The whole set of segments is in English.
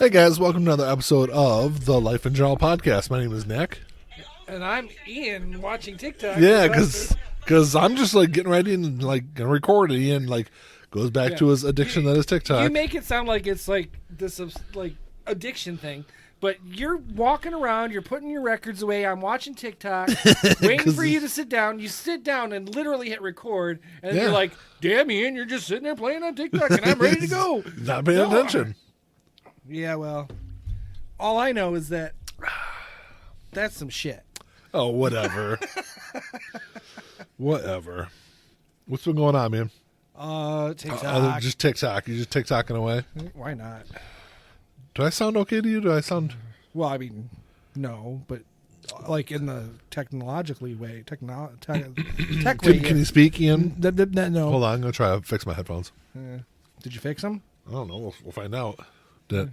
Hey guys, welcome to another episode of the Life in General podcast. My name is Nick. And I'm Ian watching TikTok. Yeah, because I'm just like getting ready and like gonna record it. Ian like goes back to his addiction that is TikTok. You make it sound like it's like this like addiction thing, but you're walking around, you're putting your records away. I'm watching TikTok, waiting for you to sit down. You sit down and literally hit record, and you're like, "Damn, Ian, you're just sitting there playing on TikTok, and I'm ready to go." Not paying attention. Yeah, well, all I know is that that's some shit. Oh, whatever. Whatever. What's been going on, man? TikTok. Just TikTok. You just TikToking away? Why not? Do I sound okay to you? Do I sound... Well, I mean, no, but like in the technologically way, tech way. Can you speak, Ian? No. Hold on, I'm going to try to fix my headphones. Did you fix them? I don't know. We'll find out. Do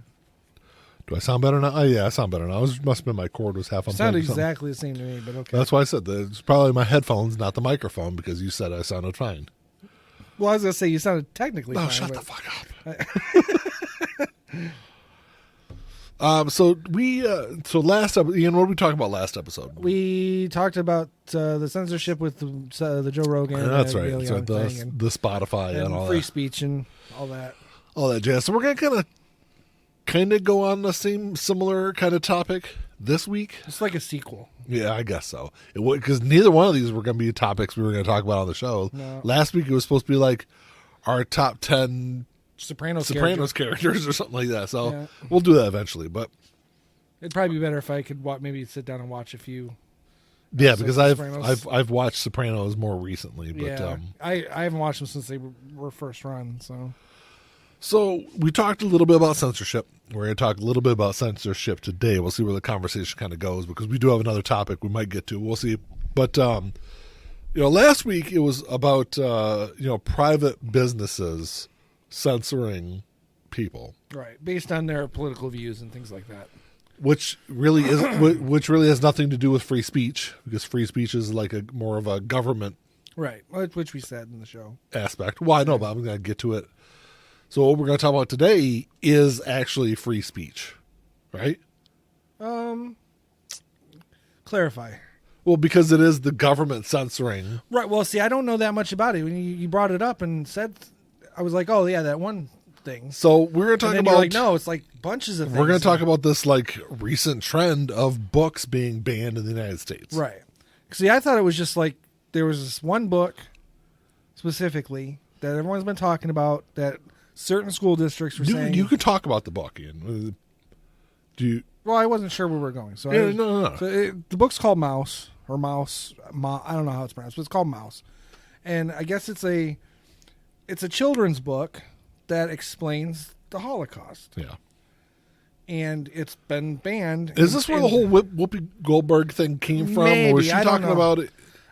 I sound better now? Oh, yeah, I sound better now. It must have been my cord was half unplugged. Sounded exactly the same to me, but okay. That's why I said that. It's probably my headphones, not the microphone, because you said I sounded fine. Well, I was going to say you sounded technically fine. Oh, shut the fuck up. So last episode, Ian, what did we talk about last episode? We talked about the censorship with the Joe Rogan. That's right. That's right. The Spotify and all free that. speech and all that. All that jazz. So we're going to kind of go on the similar kind of topic this week. It's like a sequel. Yeah, I guess so. Because neither one of these were going to be topics we were going to talk about on the show. No. Last week it was supposed to be like our top 10 Sopranos characters or something like that. So we'll do that eventually. But it'd probably be better if I could maybe sit down and watch a few. Yeah, because I've watched Sopranos more recently. But yeah, I haven't watched them since they were first run. So we talked a little bit about censorship. We're going to talk a little bit about censorship today. We'll see where the conversation kind of goes because we do have another topic we might get to. We'll see. But, last week it was about, private businesses censoring people. Right. Based on their political views and things like that. Which really has nothing to do with free speech because free speech is like more of a government. Right. Which we said in the show. Aspect. Well, I know, but I'm going to get to it. So what we're going to talk about today is actually free speech, right? Clarify. Well, because it is the government censoring. Right. Well, see, I don't know that much about it. When you brought it up and said, I was like, oh, yeah, that one thing. So we're going to talk about... You're like, no, it's like bunches of things. We're going to talk about this like recent trend of books being banned in the United States. Right. See, I thought it was just like there was this one book specifically that everyone's been talking about that... Certain school districts were saying... You could talk about the book, Ian. Well, I wasn't sure where we were going. So no. So the book's called Mouse, or Mouse. I don't know how it's pronounced, but it's called Mouse. And I guess it's a children's book that explains the Holocaust. Yeah. And it's been banned. Is this where the whole Whoopi Goldberg thing came from? Maybe, or was she talking about it?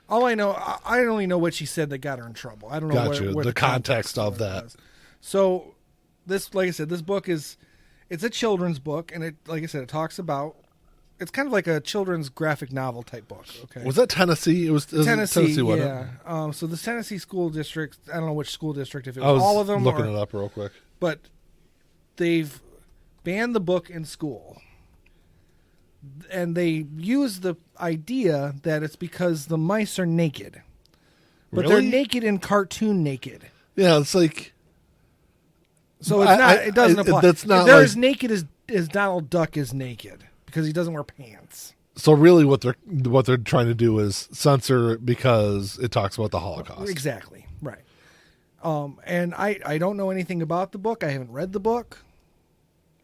All I know, I only know what she said that got her in trouble. I don't know what the context of that. So, this, like I said, this book it's a children's book, and it, like I said, it talks about. It's kind of like a children's graphic novel type book. Okay, was that Tennessee? It was Tennessee, wasn't it? So the Tennessee school district. I don't know which school district. If it was all of them, looking it up real quick. But they've banned the book in school, and they use the idea that it's because the mice are naked, but they're naked in cartoon naked. Yeah, it's like. So it's not. It doesn't apply. That's not. They're as naked as Donald Duck is naked because he doesn't wear pants. So really, what they're trying to do is censor because it talks about the Holocaust. Exactly right. And I don't know anything about the book. I haven't read the book.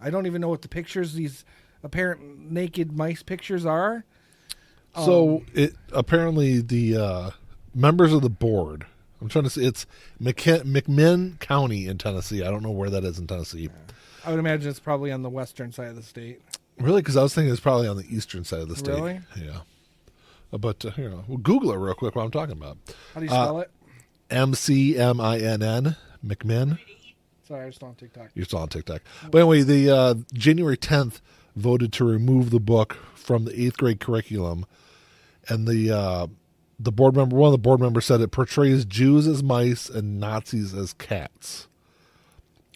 I don't even know what the pictures, these apparent naked mice pictures, are. So it apparently the members of the board. I'm trying to say it's McMinn County in Tennessee. I don't know where that is in Tennessee. I would imagine it's probably on the western side of the state. Really? Because I was thinking it's probably on the eastern side of the state. Really? Yeah. But we'll Google it real quick what I'm talking about. How do you spell it? McMinn. McMinn. Sorry, I just on TikTok. You're still on TikTok. But anyway, the January 10th voted to remove the book from the 8th grade curriculum, and one of the board members said it portrays Jews as mice and Nazis as cats.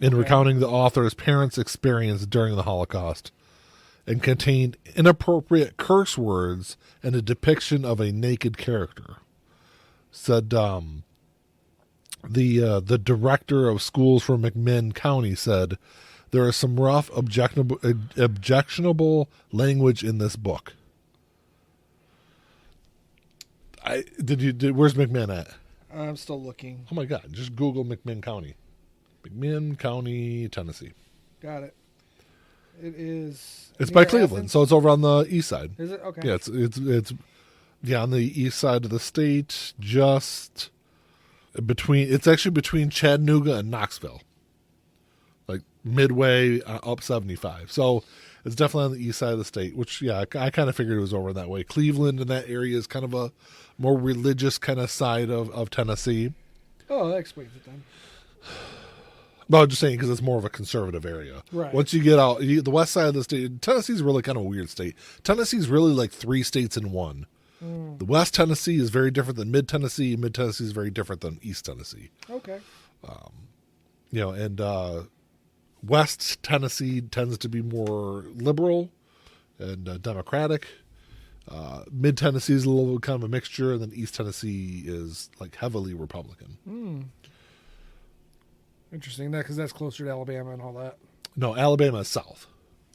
in recounting the author's parents' experience during the Holocaust, and contained inappropriate curse words and a depiction of a naked character. Said the director of schools for McMinn County said, there is some rough, objectionable language in this book. Where's McMinn at? I'm still looking. Oh my God! Just Google McMinn County, McMinn County, Tennessee. Got it. It is. It's by Cleveland, so it's over on the east side. Is it? Okay. Yeah, it's on the east side of the state, just between. It's actually between Chattanooga and Knoxville, like midway up 75. So it's definitely on the east side of the state. Which, yeah, I kind of figured it was over that way. Cleveland and that area is kind of a more religious kind of side of Tennessee. Oh, that explains it then. No, I'm just saying because it's more of a conservative area. Right. Once you get out, the west side of the state, Tennessee's really kind of a weird state. Tennessee's really like 3 states in one. The West Tennessee is very different than Mid Tennessee. Mid Tennessee is very different than East Tennessee. Okay. And West Tennessee tends to be more liberal and democratic. Mid Tennessee is a little kind of a mixture, and then East Tennessee is like heavily Republican. Interesting, because that's closer to Alabama and all that. No, Alabama is south.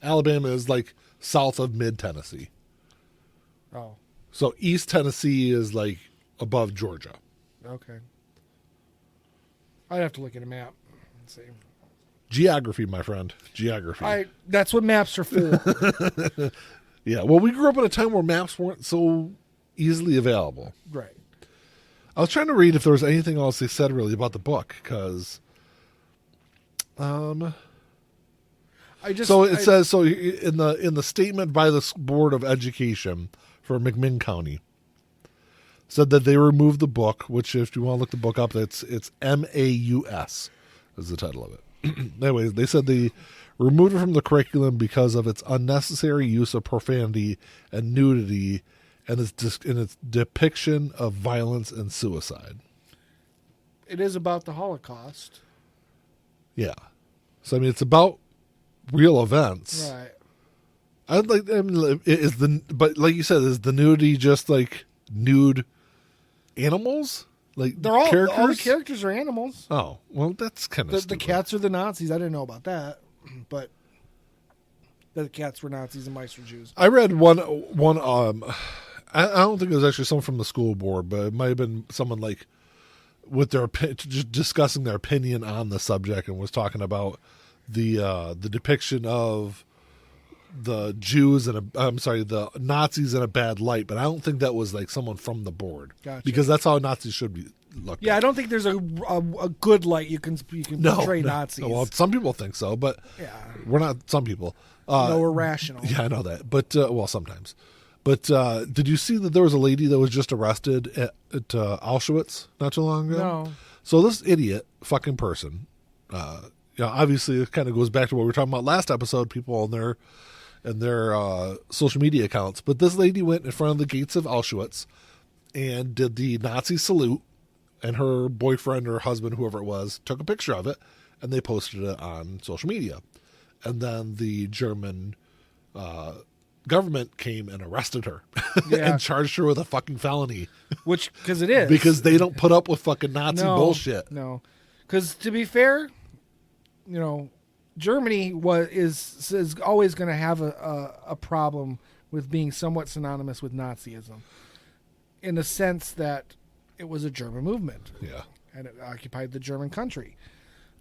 Alabama is like south of Mid Tennessee. Oh, So East Tennessee is like above Georgia. okay. I'd have to look at a map and see. Geography, my friend. Geography. That's what maps are for. Yeah, well, we grew up at a time where maps weren't so easily available. Right. I was trying to read if there was anything else they said really about the book, because so it says in the statement by the Board of Education for McMinn County, said that they removed the book, which if you want to look the book up, it's MAUS is the title of it. Anyways, they said they removed it from the curriculum because of its unnecessary use of profanity and nudity and its depiction of violence and suicide. It is about the Holocaust. Yeah. So, I mean, it's about real events. Right. But like you said, is the nudity just like nude animals? Like They're all characters? All the characters are animals. Oh, well, that's kind of The cats are the Nazis. I didn't know about that, but the cats were Nazis and mice were Jews. I read one. I don't think it was actually someone from the school board, but it might have been someone like with their just discussing their opinion on the subject and was talking about the depiction of the Jews and the Nazis in a bad light. But I don't think that was like someone from the board. Gotcha. Because that's how Nazis should be looked at. Yeah, I don't think there's a good light you can portray Nazis. Well, some people think so, but yeah, we're not some people. no, we're rational. Yeah, I know that. But, well, sometimes. But did you see that there was a lady that was just arrested at Auschwitz not too long ago? No. So this idiot fucking person, obviously it kind of goes back to what we were talking about last episode, people on their social media accounts. But this lady went in front of the gates of Auschwitz and did the Nazi salute, and her boyfriend or husband, whoever it was, took a picture of it, and they posted it on social media. And then the German government came and arrested her and charged her with a fucking felony. Which, because it is. Because they don't put up with fucking Nazi bullshit. No. Because to be fair, Germany is always going to have a problem with being somewhat synonymous with Nazism, in the sense that it was a German movement. Yeah. And it occupied the German country.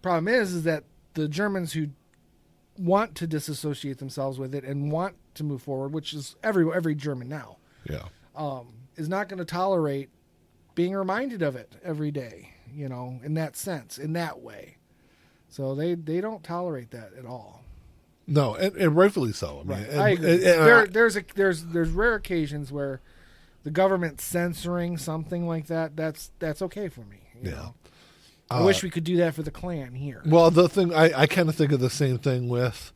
Problem is that the Germans who want to disassociate themselves with it and want to move forward, which is every German now, is not going to tolerate being reminded of it every day, in that sense, in that way. So they don't tolerate that at all. No, and rightfully so. I mean, right. I agree. There's rare occasions where the government censoring something like that's okay for me. You know? I wish we could do that for the Klan here. Well, the thing I kind of think of the same thing with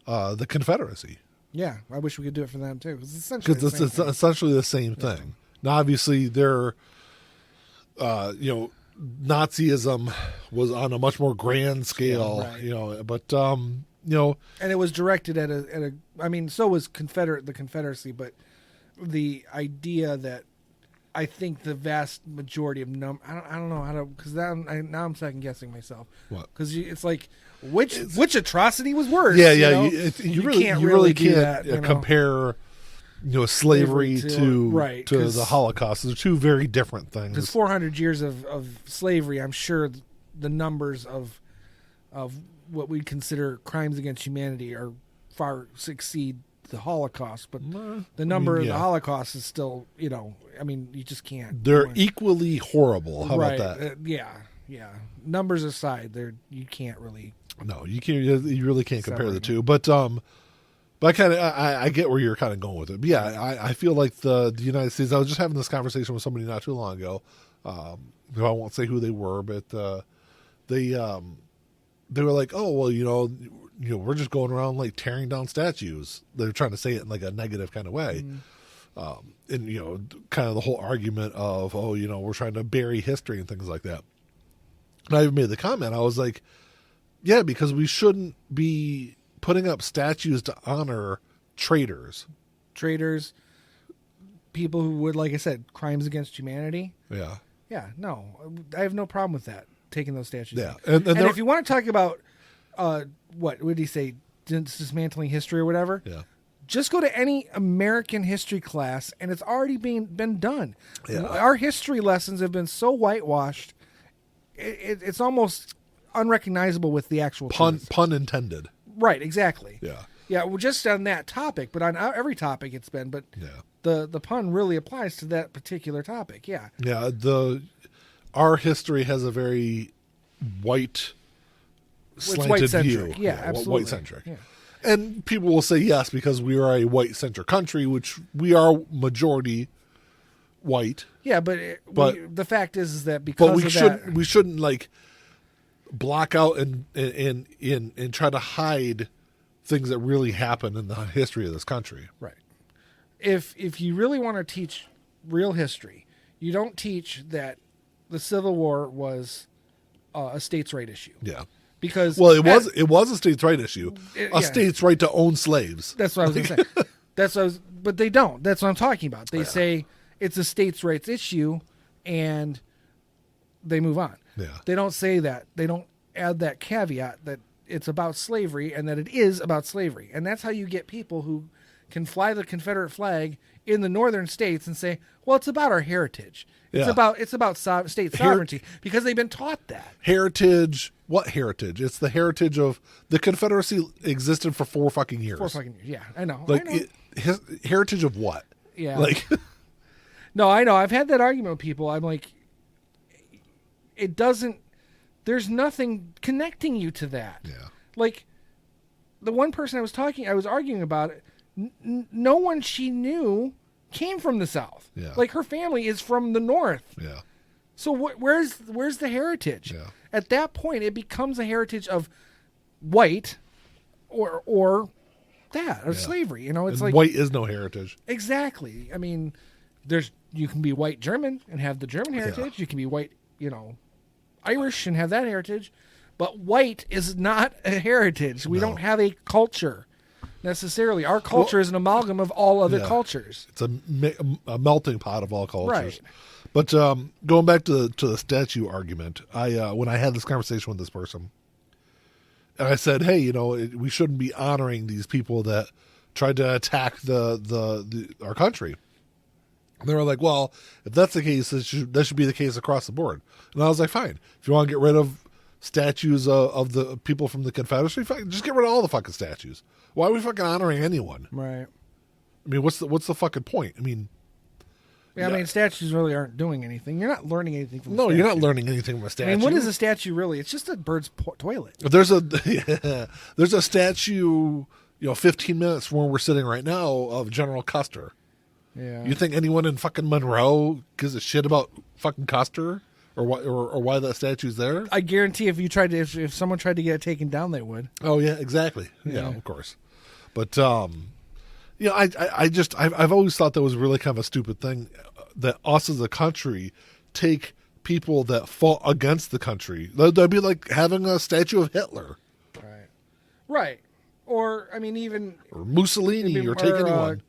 the Confederacy. Yeah, I wish we could do it for them too. Because it's essentially the same thing. Now, obviously, they're, Nazism was on a much more grand scale, right. But and it was directed at a. I mean, so was the Confederacy, but the idea that I think the vast majority of I don't know how to, because now I'm second guessing myself. What? Because it's like which atrocity was worse? Yeah, you really can't compare slavery to the Holocaust. They're two very different things. Because 400 years of slavery, I'm sure the numbers of what we consider crimes against humanity are far exceed the Holocaust, but the number of the Holocaust is still, you just can't. They're equally horrible. How about that? Yeah. Numbers aside, you can't really. No, you can't. You really can't compare the two. But I get where you're kind of going with it. But yeah, I feel like the United States. I was just having this conversation with somebody not too long ago. I won't say who they were, but they were like, oh well, we're just going around like tearing down statues. They're trying to say it in like a negative kind of way. And kind of the whole argument of, we're trying to bury history and things like that. And I even made the comment, I was like, yeah, because we shouldn't be putting up statues to honor traitors, people who would, like I said, crimes against humanity. Yeah, no, I have no problem with that, taking those statues down. And if you want to talk about what did he say, dismantling history or whatever, just go to any American history class and it's already been done. Our history lessons have been so whitewashed, it's almost unrecognizable with the actual pun intended. Right, exactly. Yeah, well, just on that topic, but on every topic it's been, but the pun really applies to that particular topic. Yeah, our history has a very white slanted view. Yeah, absolutely. White centric. Yeah. And people will say yes because we are a white centric country, which we are majority white. Yeah, but the fact is that because we shouldn't like block out and try to hide things that really happen in the history of this country. Right. If you really want to teach real history, you don't teach that the Civil War was a states' right issue. Yeah. Because it was a states' right issue, states' right to own slaves. That's what I was going to say. But they don't. That's what I'm talking about. They say it's a states' rights issue, and they move on. Yeah. They don't say that. They don't add that caveat that it's about slavery and that it is about slavery. And that's how you get people who can fly the Confederate flag in the northern states and say, well, it's about our heritage. It's about state sovereignty, because they've been taught that. Heritage. What heritage? It's the heritage of the Confederacy existed for 4 fucking years. 4 fucking years. Yeah, I know. Like, heritage of what? Yeah. Like, no, I know. I've had that argument with people. I'm like, it doesn't. There's nothing connecting you to that. Yeah. Like, the one person I was arguing about it. No one she knew came from the South. Yeah. Like, her family is from the North. Yeah. So where's the heritage? Yeah. At that point, it becomes a heritage of white, or slavery. It's like white is no heritage. Exactly. I mean, you can be white German and have the German heritage. You can be white, Irish and have that heritage, but white is not a heritage. We don't have a culture. Necessarily, our culture is an amalgam of all other cultures. It's a melting pot of all cultures. Right. But going back to the statue argument, when I had this conversation with this person, and I said, "Hey, we shouldn't be honoring these people that tried to attack our country." And they were like, "Well, if that's the case, that should be the case across the board." And I was like, "Fine. If you want to get rid of statues of the people from the Confederacy, just get rid of all the fucking statues. Why are we fucking honoring anyone?" Right. I mean, what's the fucking point? I mean, I mean, statues really aren't doing anything. You're not learning anything from a statue. No, you're not learning anything from a statue. I mean, what is a statue really? It's just a bird's toilet. There's a statue, 15 minutes from where we're sitting right now of General Custer. Yeah. You think anyone in fucking Monroe gives a shit about fucking Custer or why that statue's there? I guarantee if someone tried to get it taken down, they would. Oh yeah, exactly. Yeah, of course. But I've always thought that was really kind of a stupid thing that us as a country take people that fought against the country. That'd be like having a statue of Hitler. Right. Or, I mean, even... Or Mussolini, or take anyone.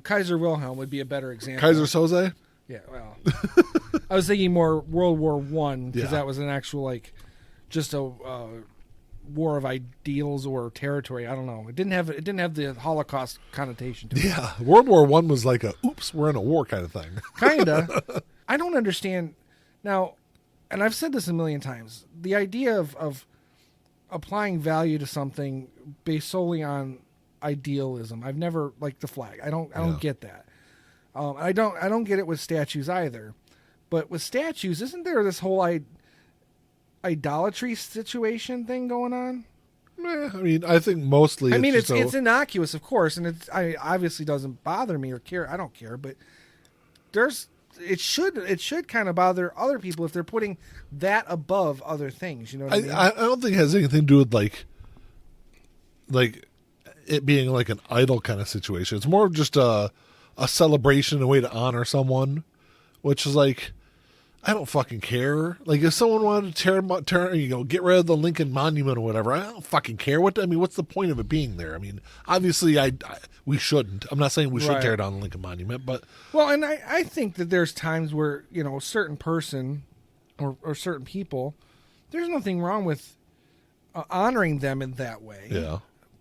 Kaiser Wilhelm would be a better example. Kaiser Soze? Yeah, well... I was thinking more World War One, because that was an actual, like, just a war of ideals or territory. I don't know. It didn't have the Holocaust connotation to it. Yeah, World War One was like a, oops, we're in a war kind of thing. Kinda. I don't understand... Now, and I've said this a million times, the idea of applying value to something based solely on idealism. I've never liked the flag. I don't get that. I don't get it with statues either. But with statues, isn't there this whole idolatry situation thing going on? I mean, I think mostly. It's innocuous, of course, and it obviously doesn't bother me or care. I don't care, but it should kind of bother other people if they're putting that above other things. You know what I mean? I don't think it has anything to do with like it being like an idol kind of situation. It's more of just a celebration, a way to honor someone, which is like, I don't fucking care. Like, if someone wanted to tear, get rid of the Lincoln Monument or whatever, I don't fucking care. What's the point of it being there? I mean, obviously, we shouldn't. I'm not saying we should tear down the Lincoln Monument, but and I think that there's times where a certain person or certain people, there's nothing wrong with honoring them in that way. Yeah.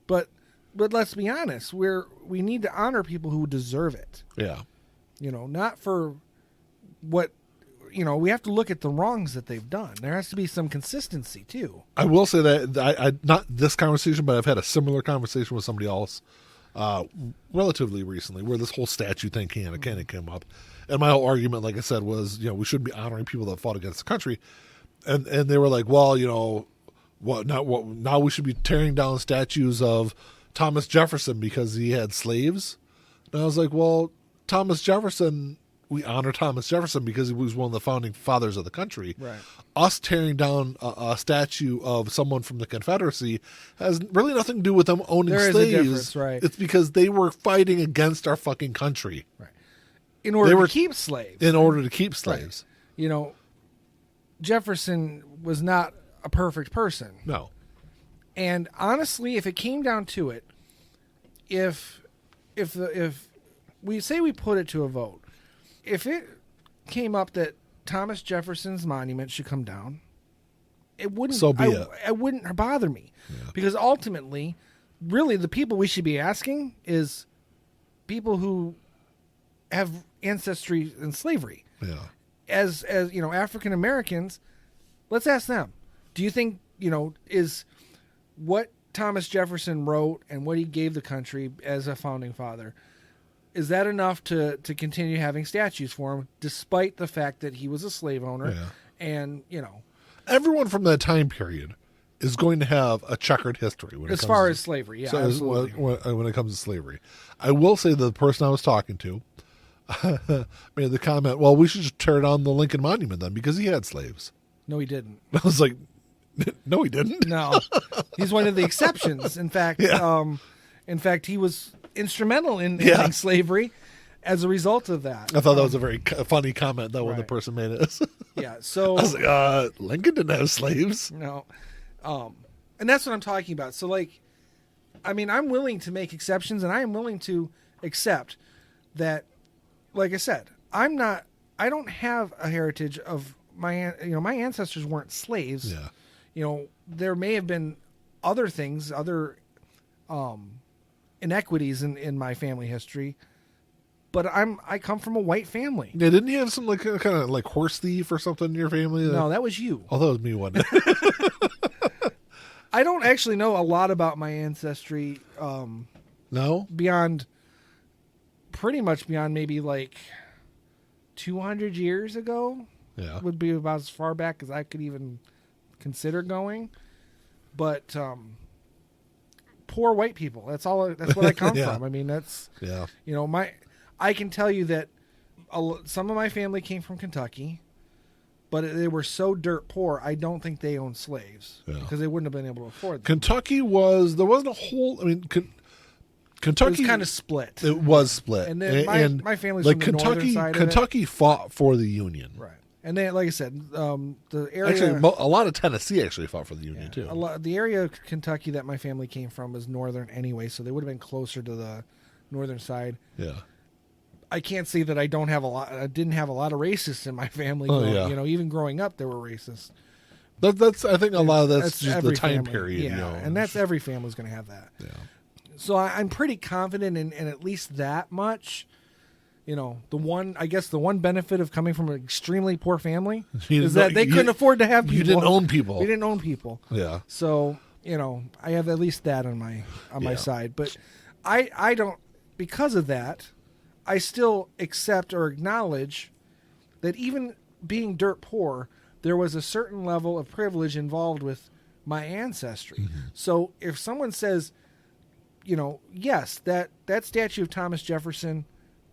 But let's be honest, we need to honor people who deserve it. Yeah. Not for what. We have to look at the wrongs that they've done. There has to be some consistency too. I will say that I not this conversation, but I've had a similar conversation with somebody else relatively recently, where this whole statue thing kind of came up, and my whole argument, like I said, was we shouldn't be honoring people that fought against the country, and they were like, well, now we should be tearing down statues of Thomas Jefferson because he had slaves, and I was like, well, Thomas Jefferson. We honor Thomas Jefferson because he was one of the founding fathers of the country. Right. Us tearing down a statue of someone from the Confederacy has really nothing to do with them owning slaves. There is a difference, right? It's because they were fighting against our fucking country. Right. In order to keep slaves. In order to keep slaves. Right. Jefferson was not a perfect person. No. And honestly, if it came down to it, if we say we put it to a vote, if it came up that Thomas Jefferson's monument should come down, it wouldn't. It wouldn't bother me, because ultimately, really, the people we should be asking is people who have ancestry in slavery. Yeah. As African Americans, let's ask them. Do you think is what Thomas Jefferson wrote and what he gave the country as a founding father? Is that enough to continue having statues for him, despite the fact that he was a slave owner? Yeah. And, everyone from that time period is going to have a checkered history. As far as slavery, yeah, absolutely. When it comes to slavery. I will say that the person I was talking to made the comment, well, we should just tear down the Lincoln Monument then, because he had slaves. No, he didn't. I was like, no, he didn't. No. He's one of the exceptions. In fact, he was instrumental in ending slavery as a result of that. I thought that was a very funny comment, though, when the person made it. Yeah, so... I was like, Lincoln didn't have slaves. No. And that's what I'm talking about. So, I'm willing to make exceptions, and I am willing to accept that, like I said, I don't have a heritage of my ancestors weren't slaves. Yeah. There may have been other things, other inequities in my family history, but I come from a white family. Yeah, didn't you have some kind of like horse thief or something in your family? No, that was you. Oh, that was me, wasn't it? I don't actually know a lot about my ancestry. No? Pretty much beyond maybe 200 years ago. Yeah. Would be about as far back as I could even consider going. But poor white people. That's what I come from. I mean, that's I can tell you that some of my family came from Kentucky, but they were so dirt poor. I don't think they owned slaves because they wouldn't have been able to afford them. Kentucky there wasn't a whole. I mean, Kentucky it was kind of split. It was split, and then my family's from the northern side of it. Kentucky fought for the Union, right? And then, like I said, the area Actually, a lot of Tennessee actually fought for the Union too. the area of Kentucky that my family came from was northern anyway, so they would have been closer to the northern side. Yeah. I can't say that I didn't have a lot of racists in my family. Even growing up, there were racists. That's I think a lot of that's just the time family. period. Yeah, and that's every family's going to have that. Yeah. So I'm pretty confident in at least that much. The one benefit of coming from an extremely poor family is that they couldn't afford to have people. You didn't own people. We didn't own people. Yeah. So, I have at least that on my side. But I don't, because of that, I still accept or acknowledge that even being dirt poor, there was a certain level of privilege involved with my ancestry. Mm-hmm. So if someone says, yes, that statue of Thomas Jefferson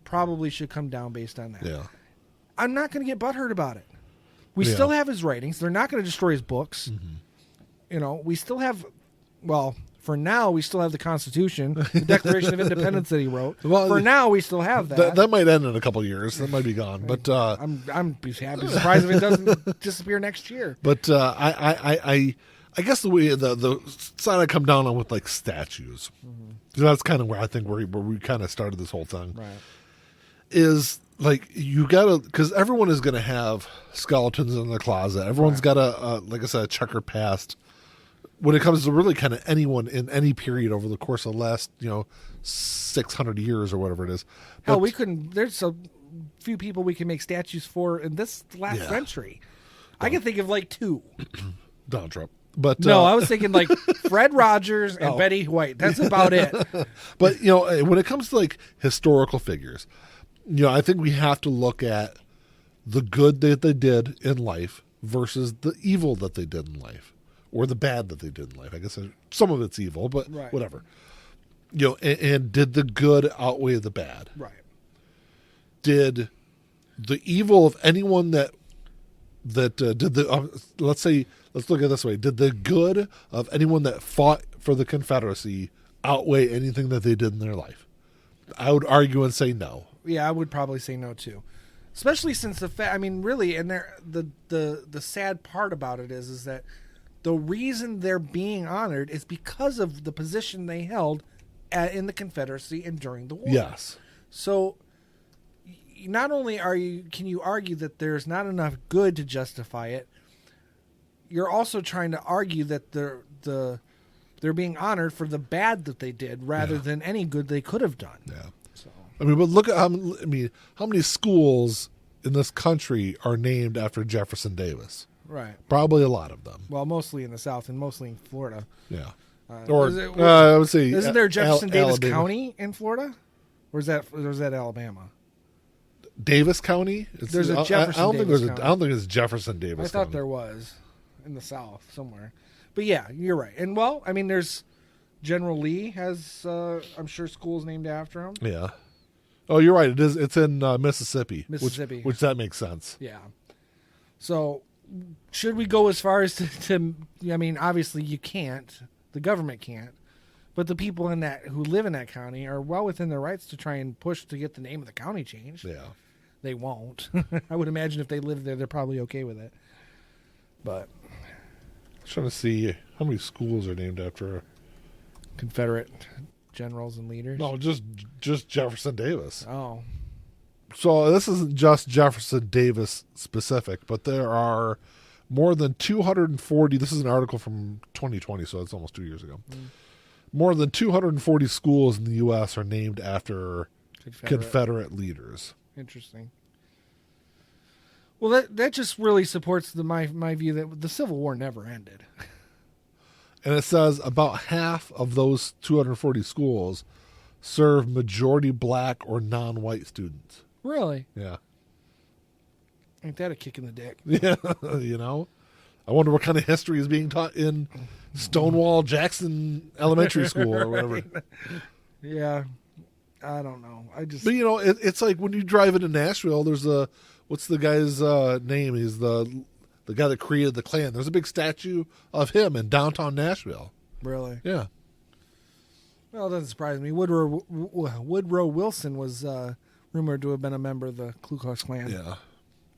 probably should come down based on that. Yeah. I'm not going to get butthurt about it. We still have his writings. They're not going to destroy his books. Mm-hmm. We still have, for now, we still have the Constitution, the Declaration of Independence that he wrote. Well, for now, we still have that. That might end in a couple of years. That might be gone. But I'm surprised if it doesn't disappear next year. But I guess the way the side I come down on with like statues, because that's kind of where I think where we kind of started this whole thing, right? Is like you gotta, because everyone is going to have skeletons in the closet. Everyone's got like I said, a checkered past. When it comes to really kind of anyone in any period over the course of the last 600 years or whatever it is. Hell, we couldn't. There's so few people we can make statues for in this last century. I can think of like two. Donald Trump. But no, I was thinking like Fred Rogers and Betty White. That's about it. But when it comes to like historical figures, I think we have to look at the good that they did in life versus the evil that they did in life, or the bad that they did in life. I guess some of it's evil, but whatever. And did the good outweigh the bad? Right. Did the evil of anyone that did the let's look at it this way: did the good of anyone that fought for the Confederacy outweigh anything that they did in their life? I would argue and say no. Yeah, I would probably say no too, especially since really, and the sad part about it is that the reason they're being honored is because of the position they held in the Confederacy and during the war. Yes. So not only can you argue that there's not enough good to justify it, you're also trying to argue that they're being honored for the bad that they did rather than any good they could have done. Yeah. So but look at how many schools in this country are named after Jefferson Davis. Right. Probably a lot of them. Well, mostly in the South and mostly in Florida. Yeah. I would say, isn't there Jefferson Davis Alabama. County in Florida, or is that Alabama? Davis County. There's a Jefferson Davis County. I don't think it's Jefferson Davis. I thought there was in the South somewhere, but yeah, you're right. And there's General Lee has I'm sure schools named after him. Yeah. Oh, you're right. It is. It's in Mississippi. Which that makes sense. Yeah. So, should we go as far as to obviously you can't. The government can't. But the people who live in that county are well within their rights to try and push to get the name of the county changed. Yeah. They won't. I would imagine if they live there, they're probably okay with it. But I'm trying to see how many schools are named after Confederate generals and leaders. No, just Jefferson Davis. Oh. So this isn't just Jefferson Davis specific, but there are more than 240. This is an article from 2020, so it's almost 2 years ago. More than 240 schools in the U.S. are named after Confederate leaders. Interesting. Well, that just really supports my view that the Civil War never ended. And it says about half of those 240 schools serve majority black or non-white students. Really? Yeah. Ain't that a kick in the dick? Yeah, I wonder what kind of history is being taught in Stonewall Jackson Elementary School or whatever. Right. Yeah, I don't know. But it's like when you drive into Nashville. There's what's the guy's name? He's the guy that created the Klan. There's a big statue of him in downtown Nashville. Really? Yeah. Well, it doesn't surprise me. Woodrow Wilson was rumored to have been a member of the Ku Klux Klan. Yeah.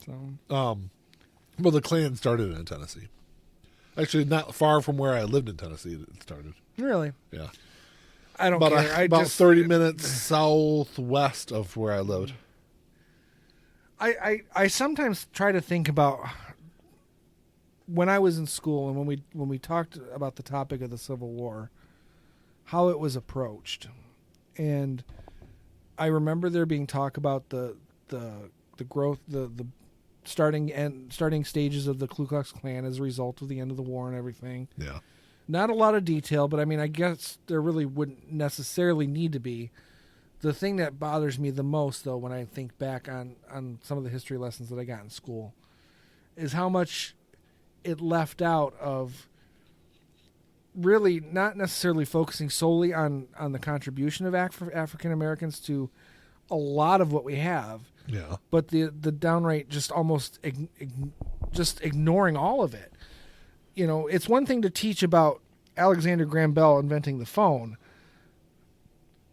So. Well, the Klan started in Tennessee. Actually, not far from where I lived in Tennessee, it started. Really? Yeah. I don't care. About 30 minutes southwest of where I lived. I sometimes try to think about when I was in school and when we talked about the topic of the Civil War, how it was approached. And I remember there being talk about the growth, the starting stages of the Ku Klux Klan as a result of the end of the war and everything. Yeah. Not a lot of detail, but I mean, I guess there really wouldn't necessarily need to be. The thing that bothers me the most, though, when I think back on some of the history lessons that I got in school, is how much it left out of really not necessarily focusing solely on the contribution of African Americans to a lot of what we have. Yeah. But the downright just almost just ignoring all of it. You know, it's one thing to teach about Alexander Graham Bell inventing the phone.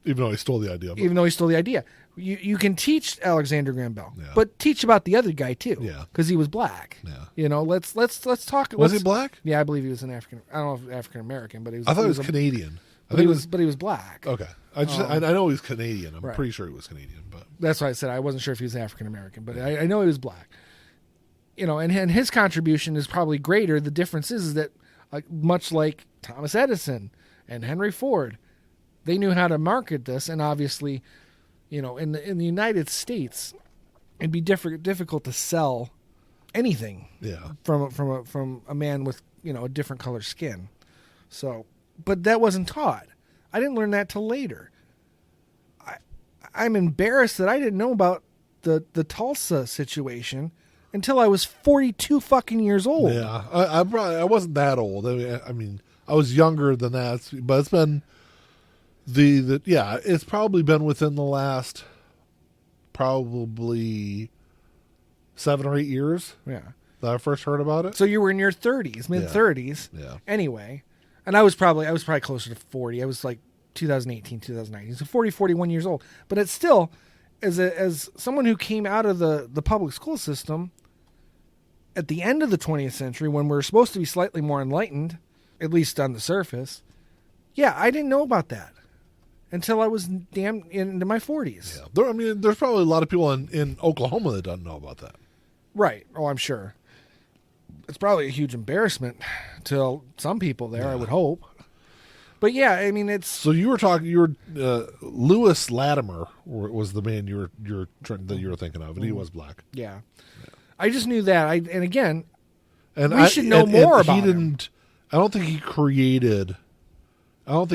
Even though he stole the idea. Even though he stole the idea. You can teach Alexander Graham Bell, Yeah. but teach about the other guy too. Yeah. Because he was black. Yeah. You know, let's talk. Was he black? Yeah, I believe he was an African. I don't know if African American, but he was. I thought he was Canadian. But he was black. Okay. I know he's Canadian. I'm Right. pretty sure he was Canadian, but That's why I said I wasn't sure if he was African American, but I know he was black. You know, and his contribution is probably greater. The difference is that, much like Thomas Edison and Henry Ford, they knew how to market this, and obviously, you know, in the United States, it'd be difficult to sell anything. yeah. From a man with, you know, a different color skin. So, but that wasn't taught. I didn't learn that till later. I'm embarrassed that I didn't know about the Tulsa situation until I was 42 fucking years old. Yeah. I wasn't that old. I mean, I was younger than that, but it's been it's probably been within the last probably 7 or 8 years Yeah. that I first heard about it. So you were in your 30s, mid 30s. Yeah. Anyway, and I was probably closer to 40. I was like 2018, 2019. So 40, 41 years old. But it's still, as someone who came out of the public school system at the end of the 20th century, when we're supposed to be slightly more enlightened, at least on the surface, yeah, I didn't know about that until I was damn into my 40s. Yeah. There's probably a lot of people in Oklahoma that don't know about that. Right. Oh, I'm sure. It's probably a huge embarrassment to some people there, I would hope. But yeah, I mean, it's... So you were Lewis Latimer was the man you were thinking of, and he was black. Yeah. I just knew that. And again, and we should know more about him. I don't think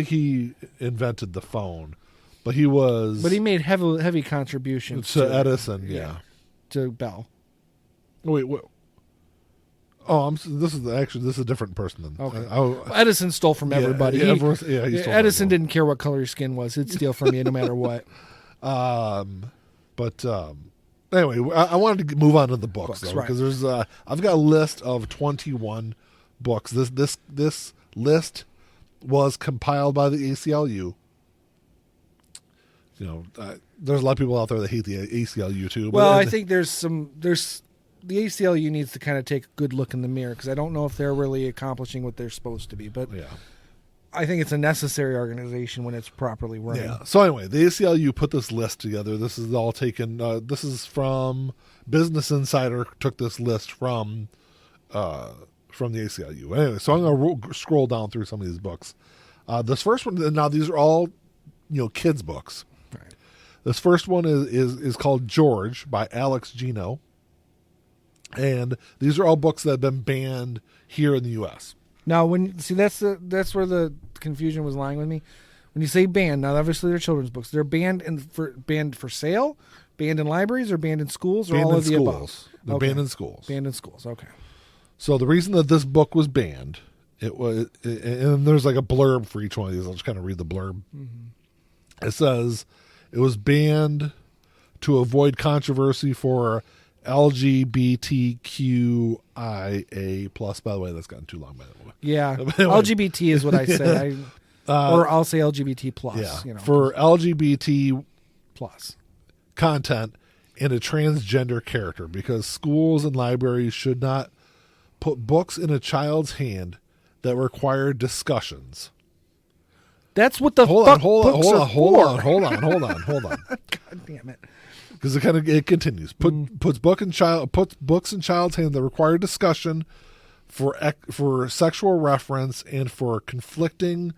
he invented the phone, but he was... But he made heavy contributions to Edison, yeah. To Bell. Wait, what? Oh, this is a different person than... Okay. Edison stole from everybody. Yeah, he stole Edison didn't care what color your skin was. He'd steal from you no matter what. Anyway, I wanted to move on to the books though, right. because there's I've got a list of 21 books. This list was compiled by the ACLU. You know, there's a lot of people out there that hate the ACLU too. Well, I think the ACLU needs to kind of take a good look in the mirror, because I don't know if they're really accomplishing what they're supposed to be. But yeah. I think it's a necessary organization when it's properly run. Yeah. So anyway, the ACLU put this list together. This is all taken. This is from Business Insider. Took this list from the ACLU. Anyway, so I'm going to scroll down through some of these books. This first one. Now these are all, kids books. Right. This first one is called George by Alex Gino, and these are all books that have been banned here in the U.S. Now, that's where the confusion was lying with me. When you say banned, now obviously they're children's books. They're banned for sale, banned in libraries, or banned in schools, or banned all of the schools. above. They're banned in schools. Banned in schools. Okay. So the reason that this book was banned, and there's like a blurb for each one of these. I'll just kind of read the blurb. Mm-hmm. It says it was banned to avoid controversy for LGBTQIA plus. By the way, that's gotten too long. By the way, yeah, LGBT is what I say, or I'll say LGBT plus. Yeah, for LGBT plus content and a transgender character, because schools and libraries should not put books in a child's hand that require discussions. That's what the hold fuck on, hold books on, are hold for. on, hold on, hold on, hold on. God damn it. Because it continues. Puts books in child's hand that require discussion for sexual reference and for conflicting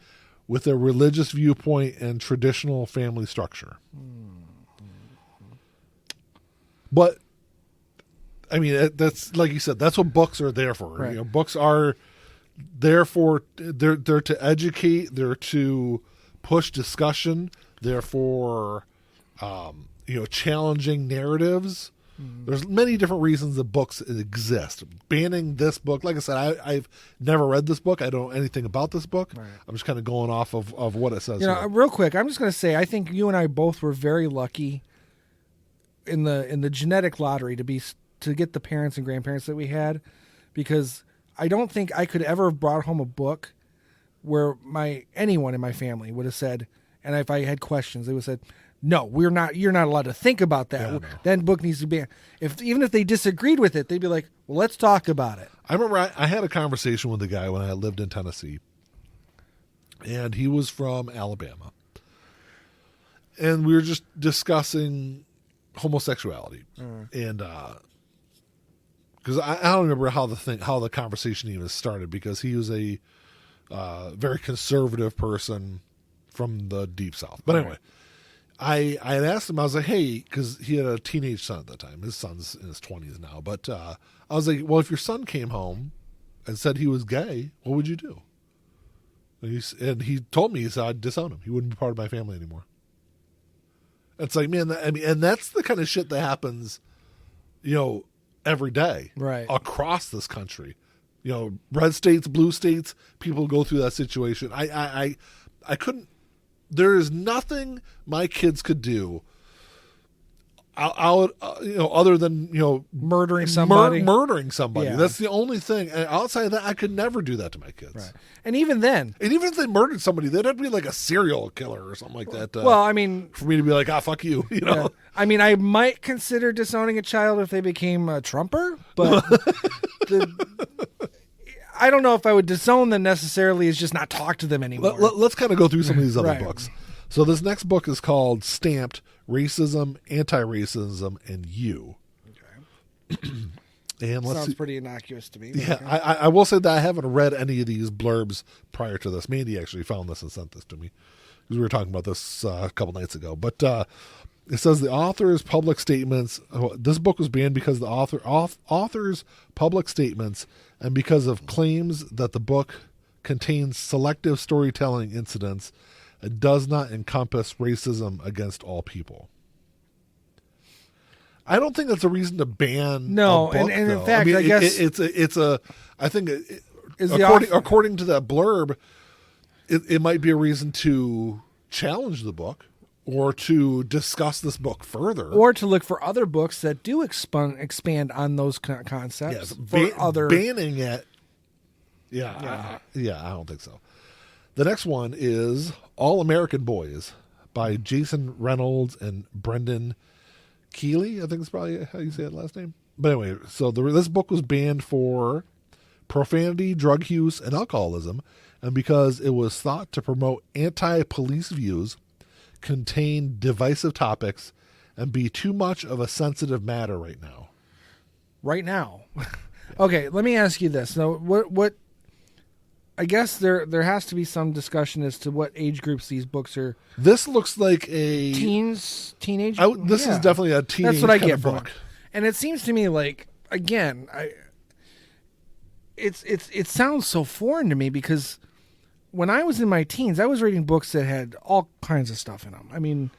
with a religious viewpoint and traditional family structure. But I mean, that's like you said. That's what books are there for. Right. You know, books are there for they're to educate. They're to push discussion. They're for challenging narratives. There's many different reasons that books exist. Banning this book, like I said, I've never read this book. I don't know anything about this book. Right. I'm just kind of going off of what it says. Real quick, I'm just going to say I think you and I both were very lucky in the genetic lottery to get the parents and grandparents that we had, because I don't think I could ever have brought home a book where anyone in my family would have said, and if I had questions, they would have said, no, you're not allowed to think about that. Yeah, no. That book needs to be, even if they disagreed with it, they'd be like, well, let's talk about it. I remember I had a conversation with a guy when I lived in Tennessee, and he was from Alabama. And we were just discussing homosexuality. And because I don't remember how the conversation even started, because he was a very conservative person from the Deep South. But anyway, I had asked him, I was like, hey, because he had a teenage son at the time. His son's in his 20s now. But I was like, well, if your son came home and said he was gay, what would you do? And he told me, he said, I'd disown him. He wouldn't be part of my family anymore. It's like, man, and that's the kind of shit that happens, every day, right, across this country. Red states, blue states, people go through that situation. I couldn't. There is nothing my kids could do other than murdering somebody. Murdering somebody. Yeah. That's the only thing. And outside of that, I could never do that to my kids. Right. And even if they murdered somebody, they'd have to be like a serial killer or something like that. Well, I mean, for me to be like, fuck you. Yeah. I mean, I might consider disowning a child if they became a Trumper, but I don't know if I would disown them necessarily as just not talk to them anymore. Let's kind of go through some of these other right. books. So this next book is called Stamped: Racism, Anti-Racism, and You. Okay. And sounds pretty innocuous to me. Yeah, okay. I will say that I haven't read any of these blurbs prior to this. Mandy actually found this and sent this to me, because we were talking about this a couple nights ago. But it says the author's public statements. This book was banned because the author's public statements and because of claims that the book contains selective storytelling incidents. It does not encompass racism against all people. I don't think that's a reason to ban. No, a book, and though. in fact, I guess it's a. I think according to that blurb, it might be a reason to challenge the book, or to discuss this book further, or to look for other books that do expand on those concepts. Yes, banning it. Yeah, I don't think so. The next one is All American Boys by Jason Reynolds and Brendan Keeley. I think it's probably how you say that last name. But anyway, so this book was banned for profanity, drug use, and alcoholism, and because it was thought to promote anti-police views, contain divisive topics, and be too much of a sensitive matter right now. Right now. Okay, let me ask you this. Now, what I guess there has to be some discussion as to what age groups these books are. This looks like a teenage. This is definitely a teenage. That's what I get from book. And it seems to me like, again, it sounds so foreign to me, because when I was in my teens, I was reading books that had all kinds of stuff in them. I mean,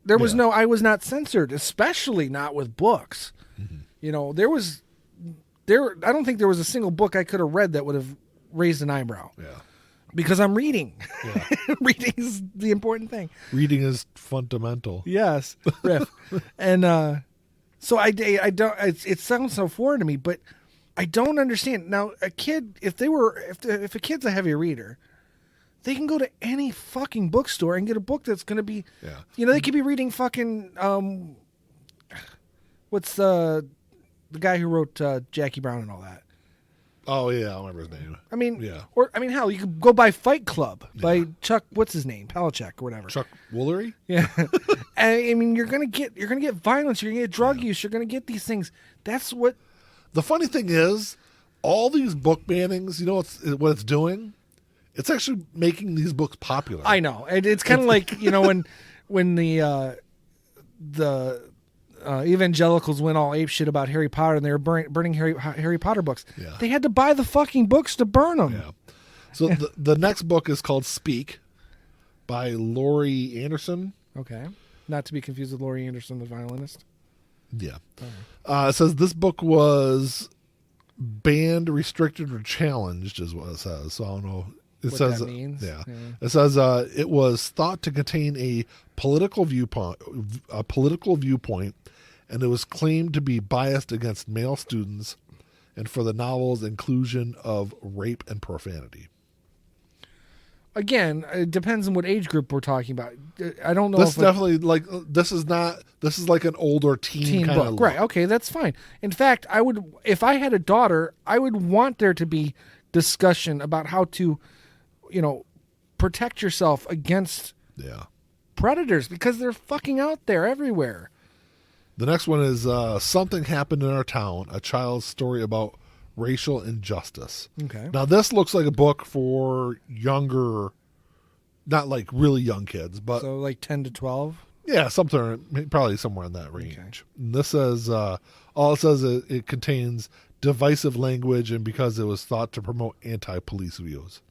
I was not censored, especially not with books. Mm-hmm. I don't think there was a single book I could have read that would have raised an eyebrow. Yeah. Because I'm reading. Yeah. Reading is the important thing. Reading is fundamental. Yes. Riff. And so I don't, it sounds so foreign to me, but I don't understand. Now, a kid, if a kid's a heavy reader, they can go to any fucking bookstore and get a book that's going to be, they could be reading fucking, what's the guy who wrote Jackie Brown and all that? Oh yeah, I remember his name. I mean, Yeah. Hell, you could go by Fight Club by Chuck. What's his name? Palachuk or whatever. Chuck Woolery. Yeah. I mean, you're gonna get violence. You're gonna get drug use. You're gonna get these things. That's what. The funny thing is, all these book bannings. You know what it's doing? It's actually making these books popular. I know. It's kind of like when the evangelicals went all ape shit about Harry Potter and they were burning Harry Potter books. Yeah. They had to buy the fucking books to burn them. Yeah. So the next book is called Speak by Laurie Anderson. Okay. Not to be confused with Laurie Anderson, the violinist. Yeah. It says this book was banned, restricted, or challenged, is what it says. So I don't know. It says that means. Yeah. It says it was thought to contain a political viewpoint, and it was claimed to be biased against male students, and for the novel's inclusion of rape and profanity. Again, it depends on what age group we're talking about. I don't know. This definitely this is like an older teen kind book, of right? Okay, that's fine. In fact, I would, if I had a daughter, I would want there to be discussion about how to, protect yourself against predators, because they're fucking out there everywhere. The next one is Something Happened in Our Town, a child's story about racial injustice. Okay. Now, this looks like a book for younger, not like really young kids, but... So like 10 to 12? Yeah, probably somewhere in that range. Okay. And this says, all it says is it contains divisive language, and because it was thought to promote anti-police views.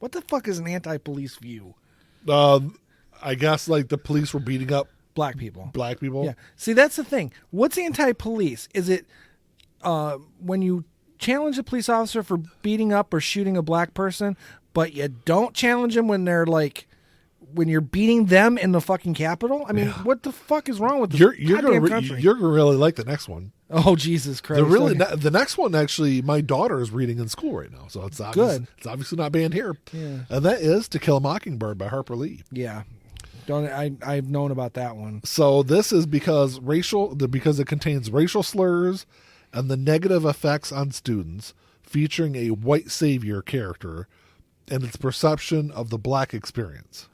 What the fuck is an anti-police view? I guess like the police were beating up black people. Yeah. See, that's the thing. What's anti-police? Is it when you challenge a police officer for beating up or shooting a black person, but you don't challenge them when they're like, when you're beating them in the fucking Capitol? I mean, what the fuck is wrong with this goddamn country? You're gonna really like the next one. Oh, Jesus Christ! The next one, actually, my daughter is reading in school right now, so it's good. It's obviously not banned here. Yeah. And that is To Kill a Mockingbird by Harper Lee. Yeah. I've known about that one. So this is because it contains racial slurs and the negative effects on students, featuring a white savior character and its perception of the black experience.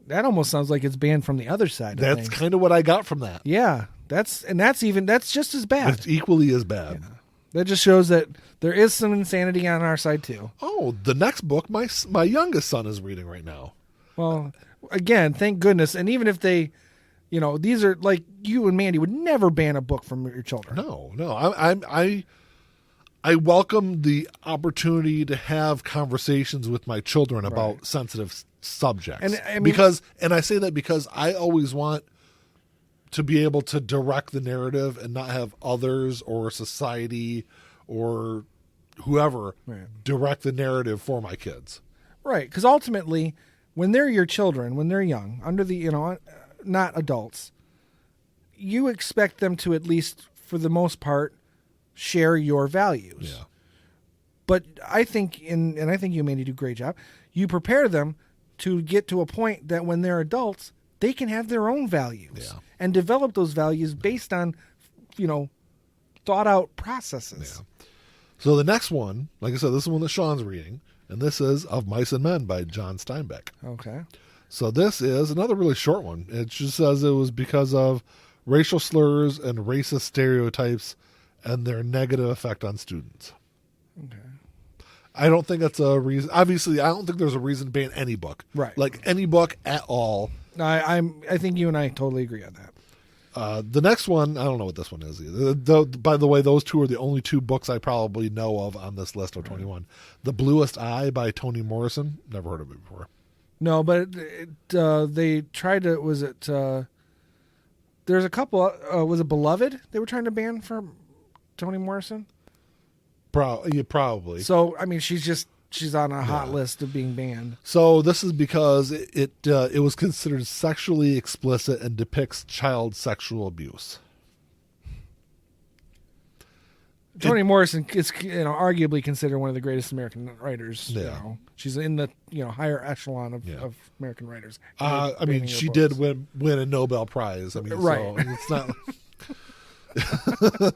That almost sounds like it's banned from the other side. That's kind of what I got from that. Yeah, that's just as bad. It's equally as bad. Yeah. That just shows that there is some insanity on our side too. Oh, the next book my youngest son is reading right now. Well, again, thank goodness. And even if they, these are like, you and Mandy would never ban a book from your children. No. I welcome the opportunity to have conversations with my children about sensitive subjects. And I mean, I say that because I always want to be able to direct the narrative and not have others or society or whoever direct the narrative for my kids. Right. Because ultimately, when they're your children, when they're young, under the, not adults, you expect them to, at least for the most part, share your values. Yeah. But I think, and I think you Mandy do a great job, you prepare them to get to a point that when they're adults, they can have their own values and develop those values based on, thought out processes. Yeah. So the next one, like I said, this is one that Sean's reading, and this is Of Mice and Men by John Steinbeck. Okay. So this is another really short one. It just says it was because of racial slurs and racist stereotypes and their negative effect on students. Okay. I don't think that's a reason. Obviously, I don't think there's a reason to ban any book. Right. Like any book at all. I think you and I totally agree on that. The next one, I don't know what this one is either. By the way, those two are the only two books I probably know of on this list of 21. The Bluest Eye by Toni Morrison. Never heard of it before. No, but they tried to, was it, there's a couple, was it Beloved they were trying to ban from Toni Morrison? Probably. So, I mean, she's on a hot list of being banned. So this is because it was considered sexually explicit and depicts child sexual abuse. Toni Morrison is, arguably considered one of the greatest American writers. Yeah. She's in the higher echelon of American writers. I mean, she did win a Nobel Prize. I mean, right. So it's not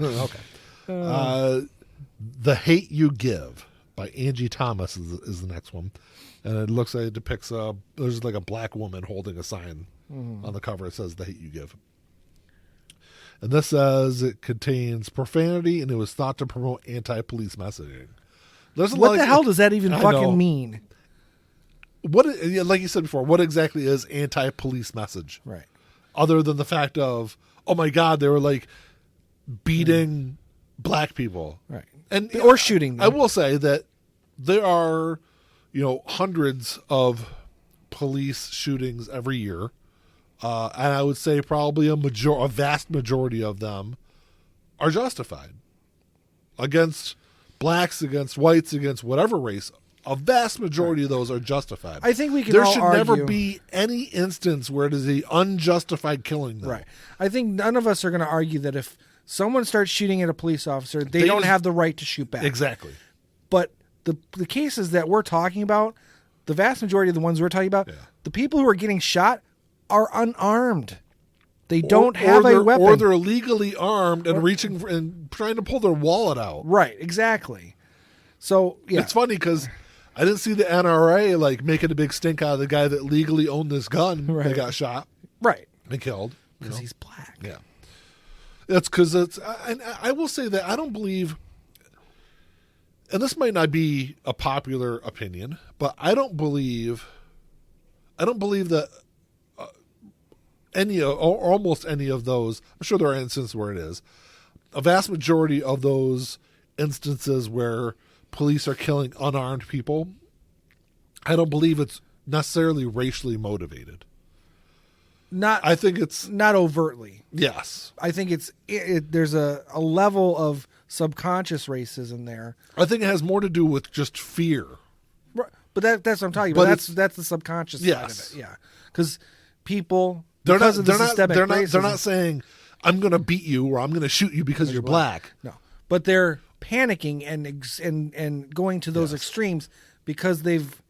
okay. The Hate You Give by Angie Thomas is the next one. And it looks like it depicts there's like a black woman holding a sign on the cover. It says The Hate You Give. And this says it contains profanity and it was thought to promote anti-police messaging. What the hell does that even fucking mean? Like you said before, what exactly is anti-police message? Right. Other than the fact of, oh my God, they were like beating black people. Right. And or shooting them. I will say that there are, hundreds of police shootings every year. And I would say probably a vast majority of them are justified. Against blacks, against whites, against whatever race. A vast majority of those are justified. I think we can There all should argue, never be any instance where it is the unjustified killing, though. Right. I think none of us are going to argue that if someone starts shooting at a police officer, they don't have the right to shoot back. Exactly. But the cases that we're talking about, the vast majority of the ones we're talking about, the people who are getting shot are unarmed. They don't have a weapon. Or they're legally armed and reaching and trying to pull their wallet out. Right, exactly. So, yeah. It's funny because I didn't see the NRA like making a big stink out of the guy that legally owned this gun that got shot. Right. And killed. Because he's black. Yeah. That's because and I will say that I don't believe, and this might not be a popular opinion, but I don't believe that any or almost any of those, I'm sure there are instances where it is, a vast majority of those instances where police are killing unarmed people, I don't believe it's necessarily racially motivated. I think it's not overtly. Yes. I think there's a level of subconscious racism there. I think it has more to do with just fear. Right. But that's what I'm talking about. That's the subconscious side of it. Yeah. Because people, they're not saying, I'm going to beat you or I'm going to shoot you because you're black. No. But they're panicking and going to those extremes because they've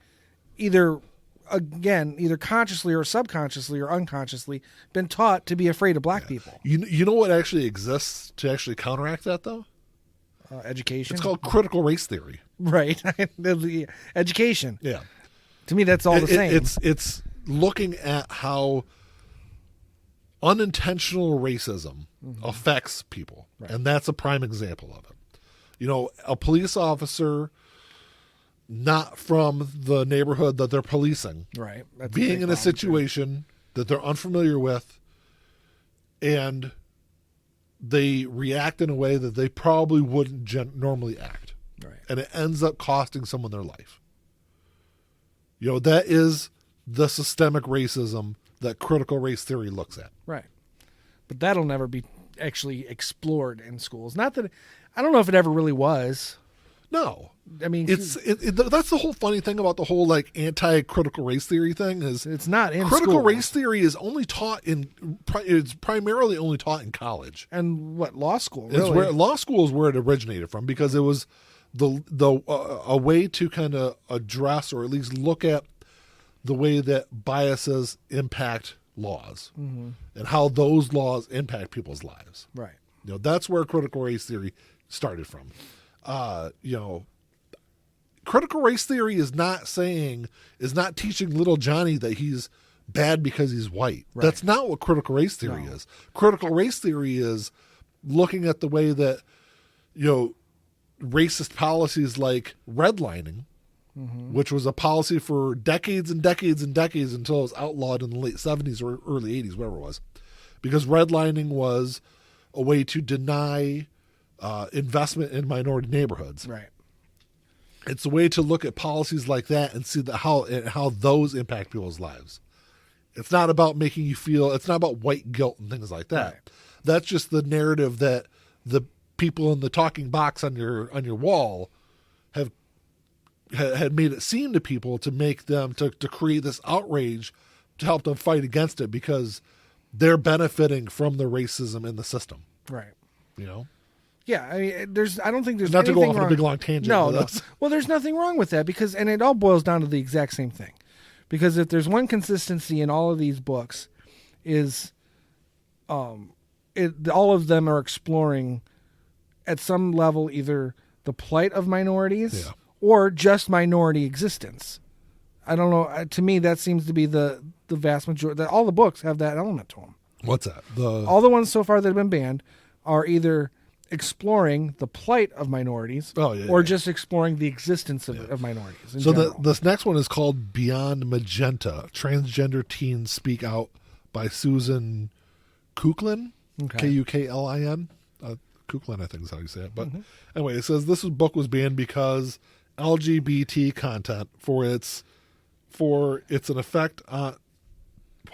either consciously or subconsciously or unconsciously been taught to be afraid of black people. You know what actually exists to actually counteract that, though? Education. It's called critical race theory. Right. Education. Yeah. To me, that's all the same. It's looking at how unintentional racism affects people. Right. And that's a prime example of it. A police officer not from the neighborhood that they're policing. Right. That's being in a situation that they're unfamiliar with and they react in a way that they probably wouldn't normally act. Right. And it ends up costing someone their life. That is the systemic racism that critical race theory looks at. Right. But that'll never be actually explored in schools. Not that I don't know if it ever really was. No, I mean, that's the whole funny thing about the whole like anti-critical race theory thing is it's not in critical school. Race theory is only taught it's primarily only taught in college and law school. Really. Law school is where it originated from because it was a way to kind of address or at least look at the way that biases impact laws and how those laws impact people's lives. Right. That's where critical race theory started from. Critical race theory is not teaching little Johnny that he's bad because he's white. Right. That's not what critical race theory is. Critical race theory is looking at the way that, racist policies like redlining, which was a policy for decades and decades and decades until it was outlawed in the late 70s or early 80s, whatever it was. Because redlining was a way to deny investment in minority neighborhoods. Right. It's a way to look at policies like that and see how those impact people's lives. It's not about making you feel. It's not about white guilt and things like that. Right. That's just the narrative that the people in the talking box on your wall had made it seem to people to make them to create this outrage to help them fight against it because they're benefiting from the racism in the system. Right. Yeah, I mean, I don't think there's not to go off wrong. on a big long tangent. No. Well, there's nothing wrong with that and it all boils down to the exact same thing. Because if there's one consistency in all of these books, is, all of them are exploring at some level either the plight of minorities Yeah. or just minority existence. I don't know. To me, that seems to be the vast majority. That all the books have that element to them. What's that? All the ones so far that have been banned are either exploring the plight of minorities or just exploring the existence of minorities. So this next one is called Beyond Magenta. Transgender Teens Speak Out by Susan Kuklin. Okay. Kuklin. Kuklin, I think is how you say it. But anyway, it says this book was banned because LGBT content for its an effect on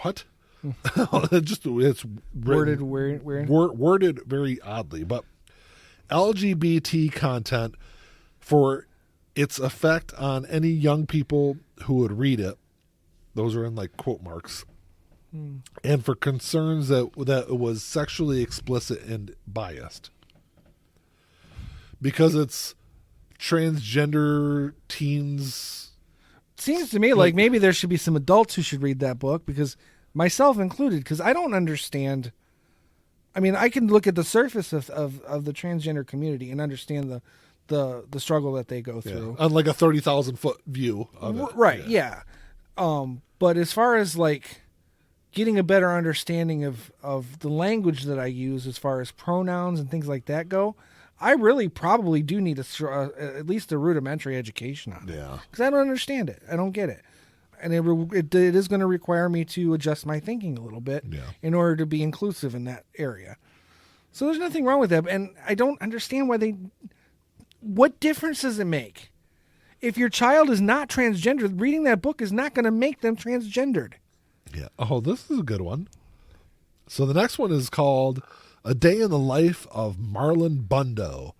what? It's worded weird. Worded very oddly, but LGBT content for its effect on any young people who would read it. Those are in like quote marks. And for concerns that it was sexually explicit and biased. Because it's transgender teens. Seems to me like maybe there should be some adults who should read that book, because myself included, because I don't understand. I mean, I can look at the surface of the transgender community and understand the struggle that they go through. On like a 30,000-foot view of it. Right, yeah. But as far as like getting a better understanding of the language that I use as far as pronouns and things like that go, I really probably do need at least a rudimentary education on it. Yeah. Because I don't understand it. I don't get it. And it is going to require me to adjust my thinking a little bit in order to be inclusive in that area. So there's nothing wrong with that. And I don't understand what difference does it make? If your child is not transgendered, reading that book is not going to make them transgendered. Yeah. Oh, this is a good one. So the next one is called A Day in the Life of Marlon Bundo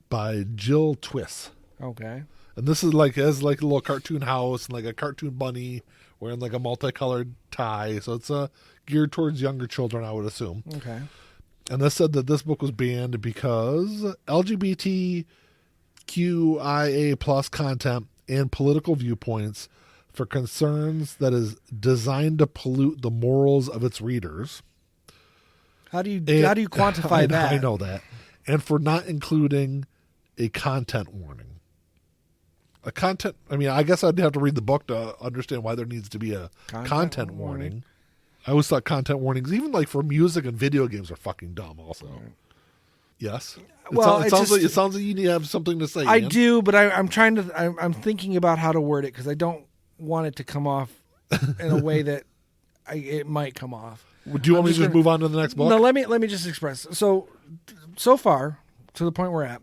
by Jill Twiss. Okay. And this is like, it has like a little cartoon house and like a cartoon bunny wearing like a multicolored tie. So it's geared towards younger children, I would assume. Okay. And this said that this book was banned because LGBTQIA plus content and political viewpoints for concerns that is designed to pollute the morals of its readers. How do you quantify that? I know that. And for not including a content warning. I guess I'd have to read the book to understand why there needs to be a content warning. I always thought content warnings, even like for music and video games, are fucking dumb also. Right. Yes. Well, it sounds like you need to have something to say. I do, but I'm thinking about how to word it, because I don't want it to come off in a way that it might come off. Do you want me to just move on to the next book? No, let me just express. So far, to the point we're at,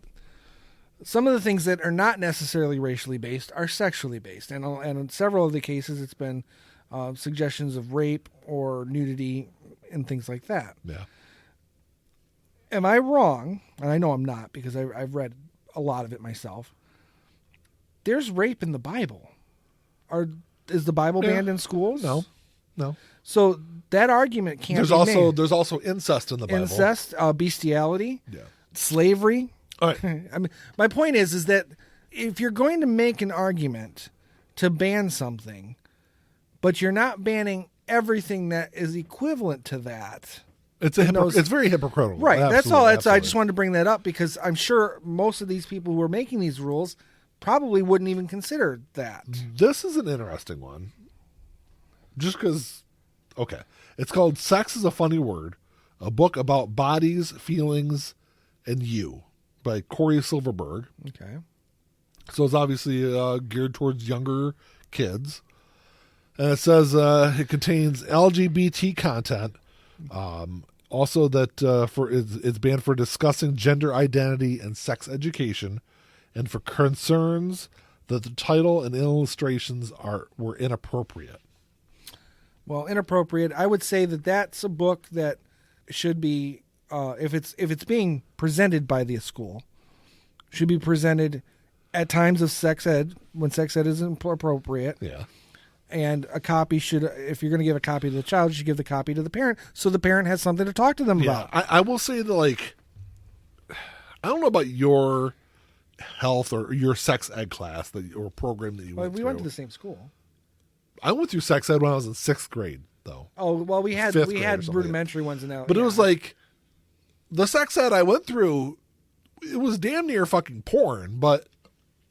some of the things that are not necessarily racially based are sexually based. And in several of the cases, it's been suggestions of rape or nudity and things like that. Yeah. Am I wrong? And I know I'm not, because I've read a lot of it myself. There's rape in the Bible. Is the Bible banned in schools? No. So that argument can't be made. There's also incest in the Bible. Incest, bestiality, slavery. All right. I mean, my point is that if you're going to make an argument to ban something, but you're not banning everything that is equivalent to that, it's very hypocritical. Right. Absolutely, that's all. absolutely. I just wanted to bring that up, because I'm sure most of these people who are making these rules probably wouldn't even consider that. This is an interesting one. Just because, okay. It's called Sex is a Funny Word, a book about bodies, feelings, and you, by Corey Silverberg. Okay. So it's obviously geared towards younger kids. And it says it contains LGBT content. Also that it's banned for discussing gender identity and sex education, and for concerns that the title and illustrations were inappropriate. Well, inappropriate. I would say that that's a book that should be, if it's being presented by the school, should be presented at times of sex ed, when sex ed isn't appropriate. Yeah. And a copy should, if you're going to give a copy to the child, you should give the copy to the parent, so the parent has something to talk to them about. I will say that, like, I don't know about your health or your sex ed class or program that you went through. We went to the same school. I went through sex ed when I was in 6th grade, though. Oh, well, we had rudimentary ones in that. But it was like, the sex ed I went through it was damn near fucking porn, but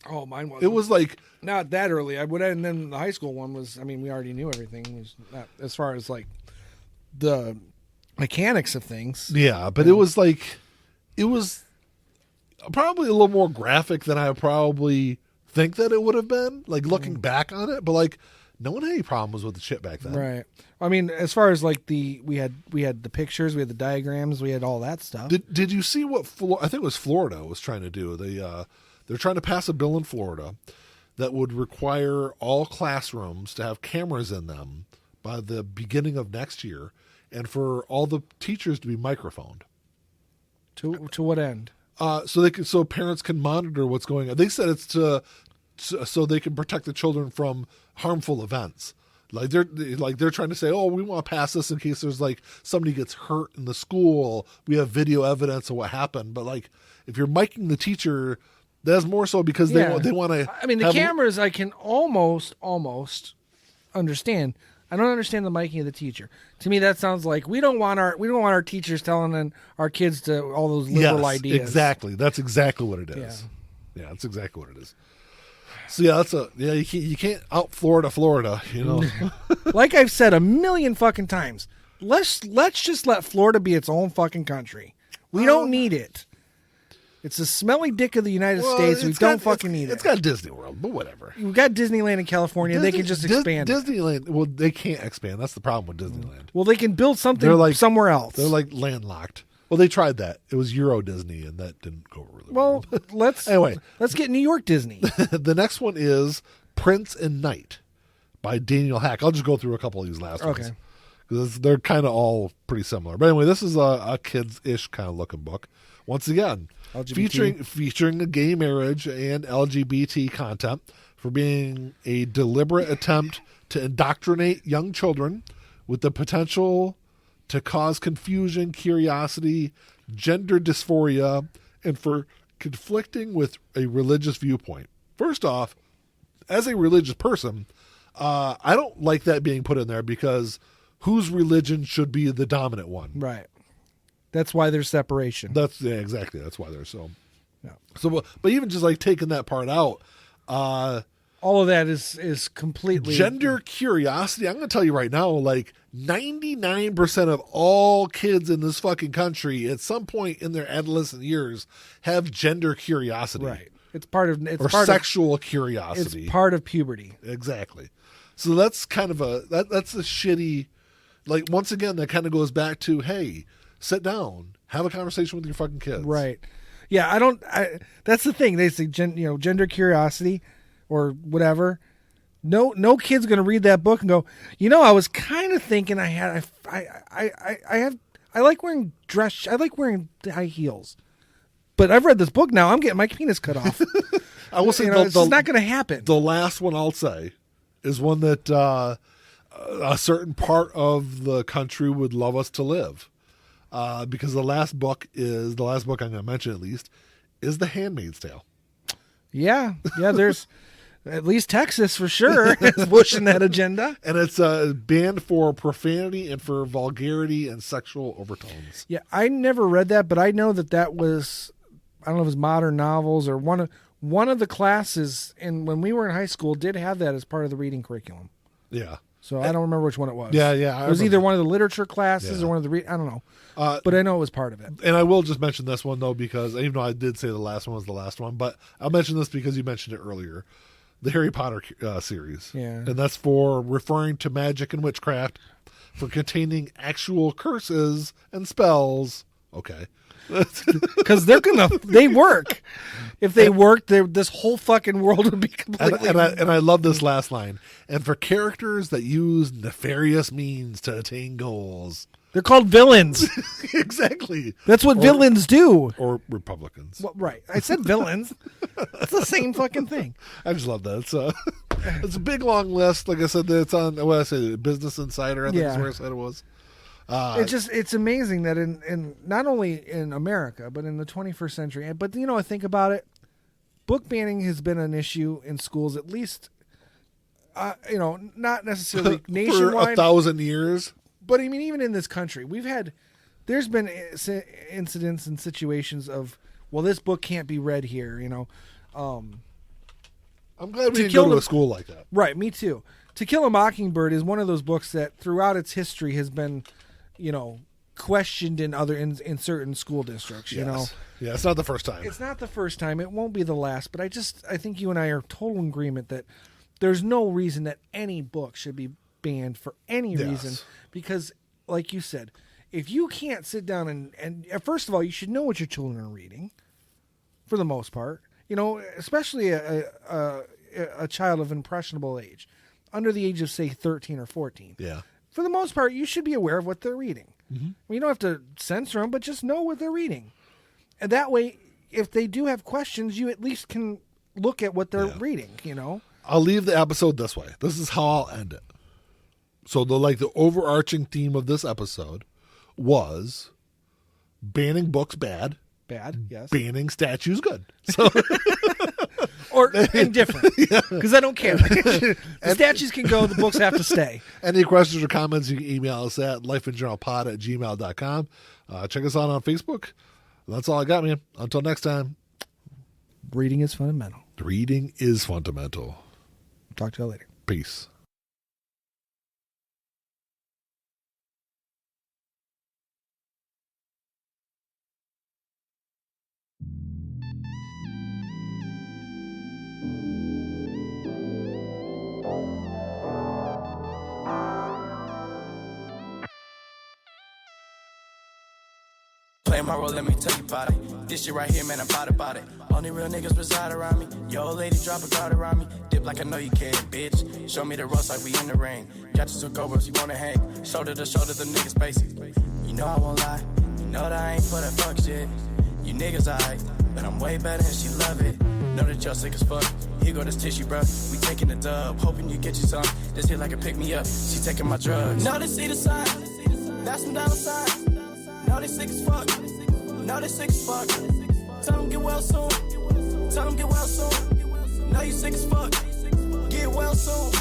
Oh, mine wasn't. it was like, Not that early. I would, and then the high school one was. I mean, we already knew everything. It was not, as far as like the mechanics of things. yeah, but it was like, it was probably a little more graphic than I probably think that it would have been. Like looking back on it, but like no one had any problems with the shit back then. Right. I mean, as far as like we had the pictures, we had the diagrams, we had all that stuff. Did you see what I think it was Florida was trying to do? They're trying to pass a bill in Florida that would require all classrooms to have cameras in them by the beginning of next year, and for all the teachers to be microphoned. To what end? So parents can monitor what's going on. They said it's so they can protect the children from harmful events. Like they're trying to say, oh, we want to pass this in case there's like somebody gets hurt in the school. We have video evidence of what happened. But like if you're miking the teacher, that's more so because they want to. I mean, the cameras I can almost understand. I don't understand the miking of the teacher. To me, that sounds like we don't want our teachers telling our kids to all those liberal ideas. Exactly. That's exactly what it is. Yeah, that's exactly what it is. So yeah, you can't out Florida, you know. Like I've said a million fucking times, let's just let Florida be its own fucking country. We don't need it. It's the smelly dick of the United States. We don't fucking need it. It's got Disney World, but whatever. We've got Disneyland in California. They can just expand. Disneyland, well, they can't expand. That's the problem with Disneyland. Well, they can build something somewhere else. They're like landlocked. Well, they tried that. It was Euro Disney, and that didn't go really well. Well, let's get New York Disney. The next one is Prince and Knight by Daniel Hack. I'll just go through a couple of these last ones. Because they're kind of all pretty similar. But anyway, this is a kids-ish kind of looking book. Once again, featuring a gay marriage and LGBT content for being a deliberate attempt to indoctrinate young children with the potential to cause confusion, curiosity, gender dysphoria, and for conflicting with a religious viewpoint. First off, as a religious person, I don't like that being put in there because whose religion should be the dominant one? Right. That's why there's separation. Exactly. That's why there's so. Yeah. So, but even just like taking that part out, all of that is completely gender curiosity. I'm going to tell you right now, like 99% of all kids in this fucking country at some point in their adolescent years have gender curiosity. Right. It's part of sexual curiosity. It's part of puberty. Exactly. So that's kind of that's a shitty. Like once again, that kind of goes back to hey, sit down, have a conversation with your fucking kids. Right. Yeah. That's the thing. They say gender curiosity or whatever. No kid's going to read that book and go, I was kind of thinking I like wearing I like wearing high heels, but I've read this book now. I'm getting my penis cut off. I will say it's not going to happen. The last one I'll say is one that a certain part of the country would love us to live, because the last book I'm going to mention at least is The Handmaid's Tale. Yeah. There's. At least Texas, for sure, is pushing that agenda. And it's banned for profanity and for vulgarity and sexual overtones. Yeah, I never read that, but I know that was, I don't know if it was modern novels or one of the classes, and when we were in high school, did have that as part of the reading curriculum. Yeah. So I don't remember which one it was. Yeah. It was either one of the literature classes or one of the, I don't know. But I know it was part of it. And I will just mention this one, though, because even though I did say the last one was the last one, but I'll mention this because you mentioned it earlier. The Harry Potter series. Yeah. And that's for referring to magic and witchcraft for containing actual curses and spells. Okay. Because they work. If they worked, this whole fucking world would be completely... And I love this last line. And for characters that use nefarious means to attain goals. They're called villains. Exactly. That's what villains do. Or Republicans. Well, right. I said villains. It's the same fucking thing. I just love that. It's a big, long list. Like I said, it's on, what did I say, Business Insider, I think is where I said it was. It's amazing that in not only in America, but in the 21st century, but I think about it, book banning has been an issue in schools at least, not necessarily nationwide. For 1,000 years. But I mean, even in this country, there's been incidents and situations of well, this book can't be read here, I'm glad we didn't kill go to them- a school like that. Right, me too. To Kill a Mockingbird is one of those books that throughout its history has been, questioned in certain school districts, Yeah, it's not the first time. It's not the first time. It won't be the last, but I think you and I are total in agreement that there's no reason that any book should be banned for any reason, because like you said, if you can't sit down and first of all, you should know what your children are reading for the most part, especially a child of impressionable age, under the age of say 13 or 14. Yeah. For the most part, you should be aware of what they're reading. Mm-hmm. You don't have to censor them, but just know what they're reading. And that way, if they do have questions, you at least can look at what they're reading, I'll leave the episode this way. This is how I'll end it. So the overarching theme of this episode was banning books bad, Bad, yes. banning statues good. So Or indifferent, because I don't care. The statues can go, the books have to stay. any questions or comments, you can email us at lifeingeneralpod@gmail.com. Check us out on Facebook. That's all I got, man. Until next time, Reading is fundamental. reading is fundamental. Talk to you later. Peace. Play my role, let me tell you about it. This shit right here, man, I'm about it. Only real niggas reside around me. Yo, old lady, drop a guard around me. Dip like I know you can, bitch. Show me the ropes like we in the ring. Got you some cobras, you wanna hang. Shoulder to shoulder, them niggas basic. You know I won't lie. You know that I ain't for that fuck shit. You niggas alright, but I'm way better and she love it. Know that y'all sick as fuck. Here go this tissue, bro. We taking the dub, hoping you get you some. This hit like a pick me up. She taking my drugs. Know they see the sign. That's some dollar signs. Know they sick as fuck. Know they sick as fuck. Tell them get well soon. Tell them get well soon. Know you sick as fuck. Get well soon.